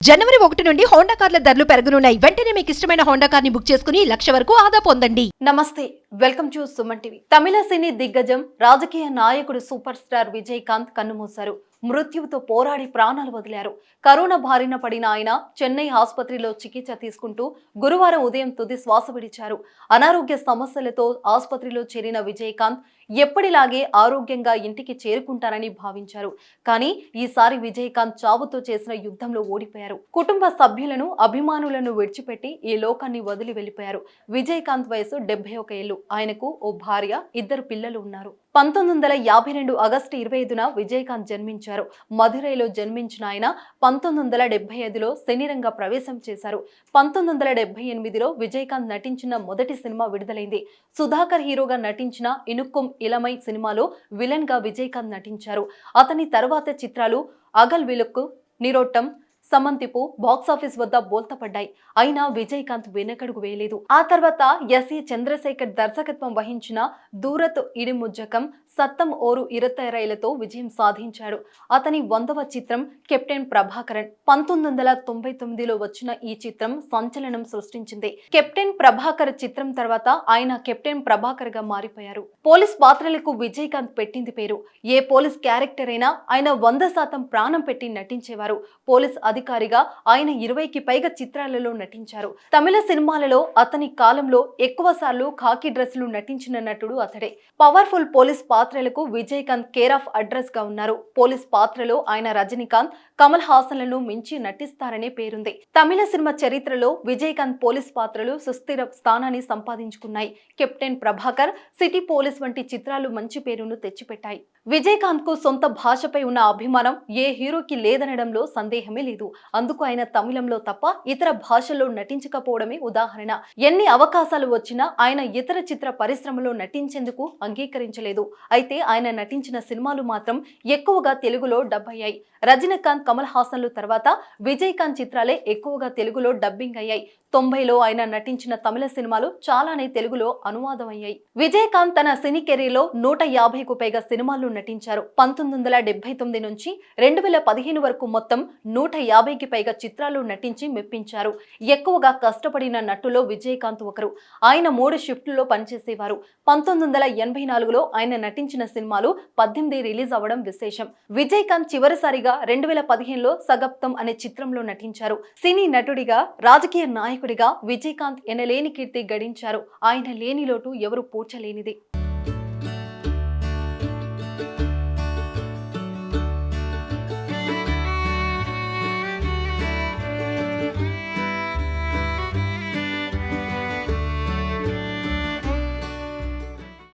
జనవరి 1 నుండి హోండా కార్ల ధరలు పెరగనున్నాయి. వెంటనే మీకు ఇష్టమైన హోండా కార్ ని బుక్ చేసుకుని 1,00,000 వరకు ఆదా పొందండి. నమస్తే, వెల్కమ్ టు సుమన్ టీవీ. తమిళ సినీ దిగ్గజం రాజకీయ నాయకుడు సూపర్ స్టార్ విజయకాంత్ కన్నుమూశారు. మృత్యువుతో పోరాడి ప్రాణాలు వదిలారు. కరోనా బారిన పడిన ఆయన చెన్నై ఆసుపత్రిలో చికిత్స తీసుకుంటూ గురువారం ఉదయం తుది శ్వాస విడిచారు. అనారోగ్య సమస్యలతో ఆసుపత్రిలో చేరిన విజయకాంత్ ఎప్పటిలాగే ఆరోగ్యంగా ఇంటికి చేరుకుంటారని భావించారు. కానీ ఈసారి విజయకాంత్ చావుతో చేసిన యుద్ధంలో ఓడిపోయారు. కుటుంబ సభ్యులను, అభిమానులను విడిచిపెట్టి ఈ లోకాన్ని వదిలి వెళ్లిపోయారు. విజయకాంత్ వయసు 71 ఏళ్లు. ఆయనకు ఓ భార్య, 2 పిల్లలు ఉన్నారు. 1952 ఆగస్టు 25న విజయకాంత్ జన్మించారు. మధురైలో జన్మించిన ఆయన 1975లో సినీరంగ ప్రవేశం చేశారు. 1978లో విజయకాంత్ నటించిన మొదటి సినిమా విడుదలైంది. సుధాకర్ హీరోగా నటించిన ఇనుక్కుం ఇలమై సినిమాలో విలన్ గా విజయకాంత్ నటించారు. అతని తర్వాత చిత్రాలు అగల్ విలుక్కు, నిరోట్టం, సమంతిపు బాక్సాఫీస్ వద్ద బోల్తపడ్డాయి. అయినా విజయకాంత్ వెనకడుగు వేయలేదు. ఆ తర్వాత ఎస్ఏ చంద్రశేఖర్ దర్శకత్వం వహించిన దూరత్ ఇడిముజ్జకం, సత్తం ఓరు ఇరత్తైరైలతో విజయం సాధించాడు. అతని 100వ చిత్రం కెప్టెన్ ప్రభాకరన్. 1999లో వచ్చిన ఈ చిత్రం సంచలనం సృష్టించింది. కెప్టెన్ ప్రభాకర్ చిత్రం తర్వాత ఆయన కెప్టెన్ ప్రభాకర్ గా మారిపోయారు. పోలీస్ పాత్రలకు విజయకాంత్ పెట్టింది పేరు. ఏ పోలీస్ క్యారెక్టర్ అయినా ఆయన 100% ప్రాణం పెట్టి నటించేవారు. పోలీస్ అధికారిగా ఆయన 20కి పైగా చిత్రాలలో నటించారు. తమిళ సినిమాలలో అతని కాలంలో ఎక్కువ సార్లు ఖాకీ డ్రెస్సులు నటించిన నటుడు అతడే. పవర్ఫుల్ పోలీస్ పాత్రలకు విజయకాంత్ కేర్ ఆఫ్ అడ్రస్ గా ఉన్నారు. పోలీస్ పాత్రలో ఆయన రజనీకాంత్, కమల్ హాసన్లను మించి నటిస్తారనే పేరుంది. తమిళ సినిమా చరిత్రలో విజయకాంత్ పోలీస్ పాత్రలు సుస్థిర స్థానాన్ని సంపాదించుకున్నాయి. కెప్టెన్ ప్రభాకర్, సిటీ పోలీస్ వంటి చిత్రాలు మంచి పేరును తెచ్చిపెట్టాయి. విజయకాంత్ కు సొంత భాషపై ఉన్న అభిమానం ఏ హీరోకి లేదనడంలో సందేహమే లేదు. అందుకు ఆయన తమిళంలో తప్ప ఇతర భాషల్లో నటించకపోవడమే ఉదాహరణ. ఎన్ని అవకాశాలు వచ్చినా ఆయన ఇతర చిత్ర పరిశ్రమలో నటించేందుకు అంగీకరించలేదు. అయితే ఆయన నటించిన సినిమాలు మాత్రం ఎక్కువగా తెలుగులో డబ్ అయ్యాయి. రజనీకాంత్, కమల్ హాసన్లు తర్వాత విజయకాంత్ చిత్రాలే ఎక్కువగా తెలుగులో డబ్బింగ్ అయ్యాయి. 90లో ఆయన నటించిన తమిళ సినిమాలు చాలానే తెలుగులో అనువాదం అయ్యాయి. విజయకాంత్ తన సినీ కెరీర్లో 150కు పైగా సినిమాల్లో నటించారు. 1979 నుంచి 2015 వరకు మొత్తం 150కి పైగా చిత్రాల్లో నటించి మెప్పించారు. ఎక్కువగా కష్టపడిన నటులో విజయకాంత్ ఒకరు. ఆయన 3 షిఫ్టుల్లో పనిచేసేవారు. 1984లో ఆయన నటించిన సినిమాలు 18 రిలీజ్ అవ్వడం విశేషం. విజయకాంత్ చివరిసారిగా 2015లో సగప్తం అనే చిత్రంలో నటించారు. సినీ నటుడిగా, రాజకీయ నాయకుడిగా విజయకాంత్ ఎనలేని కీర్తి గడించారు. ఆయన లేని లోటు ఎవరు పూడ్చలేనిది.